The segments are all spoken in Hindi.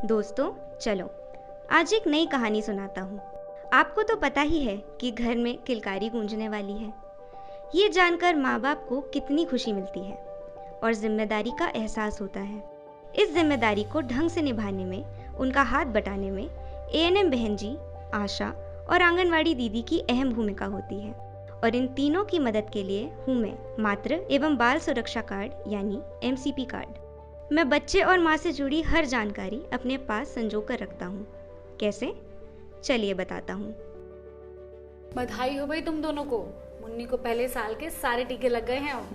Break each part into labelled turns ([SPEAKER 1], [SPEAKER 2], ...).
[SPEAKER 1] दोस्तों चलो आज एक नई कहानी सुनाता हूँ। आपको तो पता ही है कि घर में किलकारी गूंजने वाली है। ये जानकर माँ बाप को कितनी खुशी मिलती है और जिम्मेदारी का एहसास होता है। इस जिम्मेदारी को ढंग से निभाने में, उनका हाथ बटाने में एएनएम बहन जी, आशा और आंगनवाड़ी दीदी की अहम भूमिका होती है। और इन तीनों की मदद के लिए हूँ मैं मातृ एवं बाल सुरक्षा कार्ड यानी एमसीपी कार्ड। मैं बच्चे और माँ से जुड़ी हर जानकारी अपने पास संजो कर रखता हूँ। कैसे? चलिए बताता हूँ।
[SPEAKER 2] बधाई हो भाई तुम दोनों को। मुन्नी को पहले साल के सारे टीके लग गए हैं अब।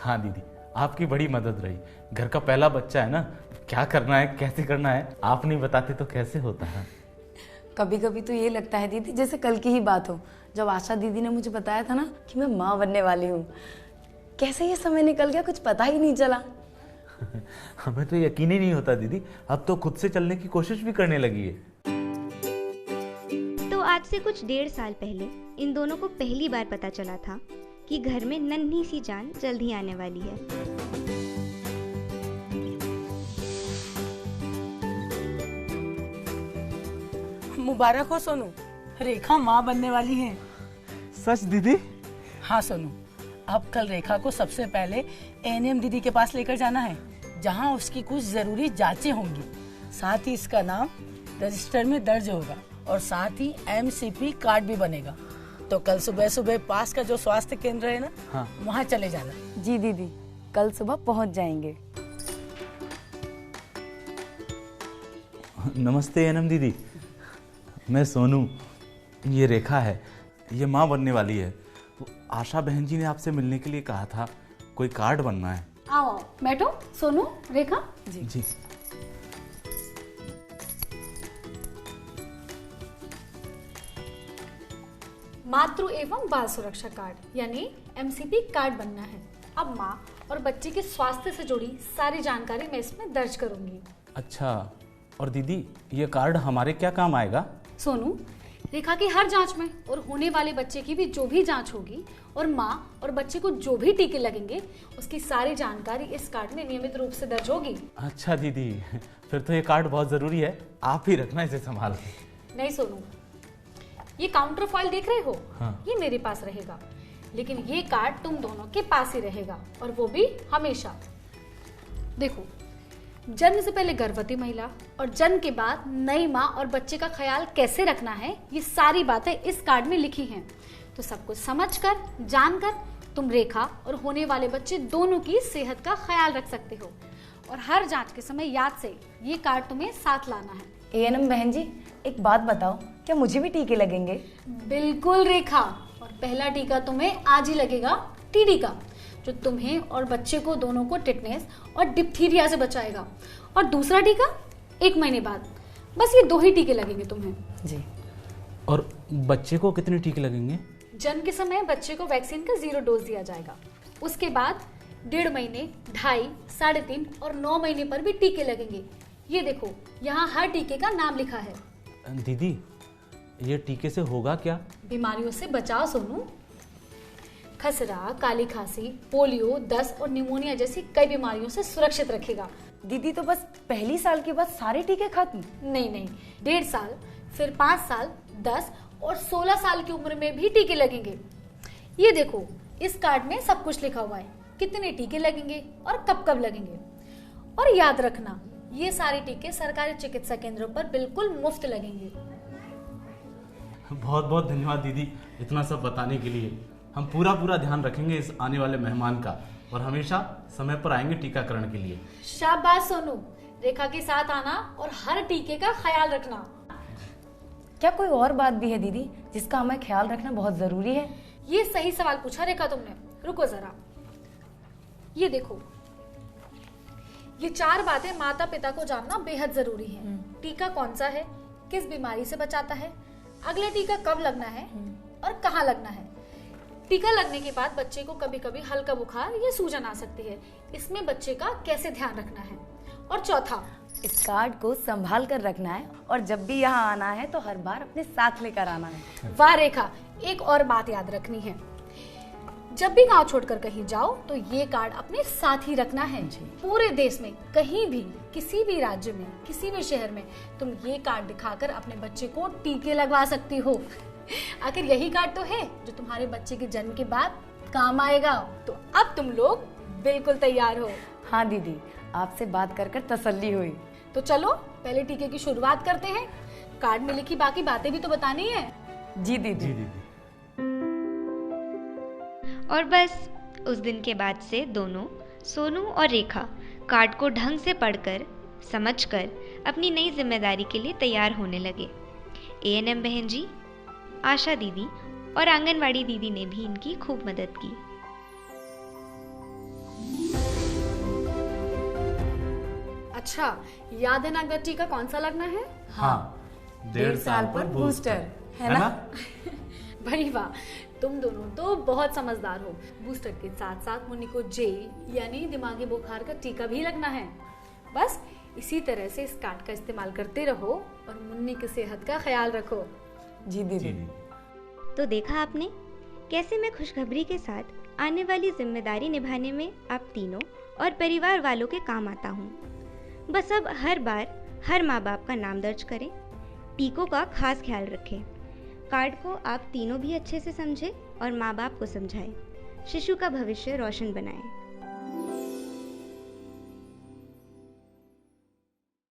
[SPEAKER 3] हाँ दीदी, आपकी बड़ी मदद रही। घर का पहला बच्चा है ना, क्या करना है कैसे करना है आप नहीं बताते तो कैसे होता है।
[SPEAKER 4] कभी कभी तो ये लगता है दीदी जैसे कल की ही बात हो, जब आशा दीदी ने मुझे बताया था ना कि मैं माँ बनने वाली हूँ। कैसे ये समय निकल गया कुछ पता ही नहीं चला।
[SPEAKER 3] हमें तो यकीन ही नहीं होता दीदी, अब तो खुद से चलने की कोशिश भी करने लगी है।
[SPEAKER 1] तो आज से कुछ 1.5 साल पहले इन दोनों को पहली बार पता चला था कि घर में नन्ही सी जान जल्द ही आने वाली है।
[SPEAKER 5] मुबारक हो सोनू, रेखा माँ बनने वाली है।
[SPEAKER 3] सच दीदी?
[SPEAKER 5] हाँ सोनू, अब कल रेखा को सबसे पहले एएनएम दीदी के पास लेकर जाना है, जहाँ उसकी कुछ जरूरी जांचें होंगी। साथ ही इसका नाम रजिस्टर में दर्ज होगा और साथ ही एमसीपी कार्ड भी बनेगा। तो कल सुबह सुबह पास का जो स्वास्थ्य केंद्र है ना,
[SPEAKER 3] हाँ।
[SPEAKER 5] वहाँ चले जाना।
[SPEAKER 4] जी दीदी, कल सुबह पहुँच जाएंगे।
[SPEAKER 3] नमस्ते एएनएम दीदी, मैं सोनू, ये रेखा है, ये माँ बनने वाली है। तो आशा बहन जी ने आपसे मिलने के लिए कहा था, कोई कार्ड बनना है।
[SPEAKER 2] आओ बैठो सोनू, रेखा
[SPEAKER 3] जी।
[SPEAKER 2] मातृ एवं बाल सुरक्षा कार्ड यानी एमसीपी कार्ड बनना है। अब माँ और बच्चे के स्वास्थ्य से जुड़ी सारी जानकारी मैं इसमें दर्ज करूंगी।
[SPEAKER 3] अच्छा, और दीदी ये कार्ड हमारे क्या काम आएगा?
[SPEAKER 2] सोनू, रेखा की हर जांच में और होने वाले बच्चे की भी जो भी जांच होगी और माँ और बच्चे को जो भी टीके लगेंगे उसकी सारी जानकारी इस कार्ड में नियमित रूप से दर्ज होगी।
[SPEAKER 3] अच्छा दीदी, फिर तो ये कार्ड बहुत जरूरी है, आप ही रखना इसे संभाल के।
[SPEAKER 2] नहीं सोनू, ये काउंटर फॉइल देख रहे हो?
[SPEAKER 3] हाँ।
[SPEAKER 2] ये मेरे पास रहेगा, लेकिन ये कार्ड तुम दोनों के पास ही रहेगा और वो भी हमेशा। देखो, जन्म से पहले गर्भवती महिला और जन्म के बाद नई माँ और बच्चे का ख्याल कैसे रखना है, ये सारी बातें इस कार्ड में लिखी हैं। तो सब कुछ समझकर, जानकर तुम रेखा और होने वाले बच्चे दोनों की सेहत का ख्याल रख सकते हो। और हर जांच के समय याद से ये कार्ड तुम्हें साथ लाना है।
[SPEAKER 4] एएनएम बहन जी, एक बात बताओ, क्या मुझे भी टीके लगेंगे?
[SPEAKER 2] बिल्कुल रेखा, और पहला टीका तुम्हें आज ही लगेगा, टीडी का, जो तुम्हें और बच्चे को दोनों को टिटनेस और डिप्थीरिया से बचाएगा। और दूसरा टीका 1 महीने बाद। बस ये 2 ही टीके लगेंगे तुम्हें।
[SPEAKER 4] जी।
[SPEAKER 3] और बच्चे को कितने टीके लगेंगे?
[SPEAKER 2] जन्म के समय बच्चे को वैक्सीन का 0 डोज दिया जाएगा। उसके बाद 1.5 महीने, 2.5, 3.5 और 9 महीने पर भी टीके लगेंगे। ये देखो, यहाँ हर टीके का नाम लिखा है।
[SPEAKER 3] दीदी, ये टीके से होगा क्या?
[SPEAKER 2] बीमारियों से बचाव सोनू। खसरा, काली खांसी, पोलियो, दस्त और निमोनिया जैसी कई बीमारियों से सुरक्षित रखेगा।
[SPEAKER 4] दीदी, तो बस पहली साल के बाद सारे टीके खत्म?
[SPEAKER 2] नहीं, 1.5 साल, फिर 5 साल, 10 और 16 साल की उम्र में भी टीके लगेंगे। ये देखो, इस कार्ड में सब कुछ लिखा हुआ है, कितने टीके लगेंगे और कब कब लगेंगे। और याद रखना, ये सारे टीके सरकारी चिकित्सा केंद्रों पर बिल्कुल मुफ्त लगेंगे।
[SPEAKER 3] बहुत बहुत धन्यवाद दीदी, इतना सब बताने के लिए। हम पूरा ध्यान रखेंगे इस आने वाले मेहमान का और हमेशा समय पर आएंगे टीकाकरण के लिए।
[SPEAKER 2] शाबाश सोनू, रेखा के साथ आना और हर टीके का ख्याल रखना।
[SPEAKER 4] क्या कोई और बात भी है दीदी जिसका हमें ख्याल रखना बहुत जरूरी है?
[SPEAKER 2] ये सही सवाल पूछा रेखा तुमने। रुको जरा, ये देखो, ये 4 बातें माता पिता को जानना बेहद जरूरी है। टीका कौन सा है, किस बीमारी से बचाता है, अगला टीका कब लगना है और कहाँ लगना है। टीका लगने के बाद बच्चे को कभी कभी हल्का बुखार या सूजन आ सकती है, इसमें बच्चे का कैसे ध्यान रखना है। और चौथा,
[SPEAKER 4] इस कार्ड को संभाल कर रखना है और जब भी यहाँ आना है तो हर बार अपने साथ लेकर आना है।
[SPEAKER 2] वाह रेखा, एक और बात याद रखनी है, जब भी गांव छोड़कर कहीं जाओ तो ये कार्ड अपने साथ ही रखना है। पूरे देश में कहीं भी, किसी भी राज्य में, किसी भी शहर में तुम ये कार्ड दिखाकर अपने बच्चे को टीके लगवा सकती हो। आखिर यही कार्ड तो है जो तुम्हारे बच्चे के जन्म के बाद काम आएगा। तो अब तुम लोग बिल्कुल तैयार हो।
[SPEAKER 4] हाँ दीदी, आपसे बात कर कर तसल्ली हुई।
[SPEAKER 2] तो चलो पहले टीके की शुरुआत करते हैं। कार्ड में लिखी बाकी बातें भी तो बतानी है।
[SPEAKER 4] जी दीदी।
[SPEAKER 3] जी दीदी।
[SPEAKER 1] और बस उस दिन के बाद से दोनों, सोनू और रेखा, कार्ड को ढंग से पढ़कर, समझकर अपनी नई जिम्मेदारी के लिए तैयार होने लगे। एएनएम बहन जी, आशा दीदी और आंगनवाड़ी दीदी ने भी इनकी खूब मदद की।
[SPEAKER 2] अच्छा, याद है ना टीका कौन सा लगना है?
[SPEAKER 3] हाँ,
[SPEAKER 4] 1.5 साल पर बूस्टर, है ना?
[SPEAKER 2] भाई वाह, तुम दोनों तो बहुत समझदार हो। बूस्टर के साथ साथ मुन्नी को जे यानी दिमागी बुखार का टीका भी लगना है। बस इसी तरह से इस कार्ड का इस्तेमाल करते रहो और मुन्नी की सेहत का ख्याल रखो।
[SPEAKER 4] जी दीदी।
[SPEAKER 1] तो देखा आपने कैसे मैं खुशखबरी के साथ आने वाली जिम्मेदारी निभाने में आप तीनों और परिवार वालों के काम आता हूँ। बस अब हर बार हर माँ बाप का नाम दर्ज करें, टीकों का खास ख्याल रखें, कार्ड को आप तीनों भी अच्छे से समझें और माँ बाप को समझाएं, शिशु का भविष्य रोशन बनाएं।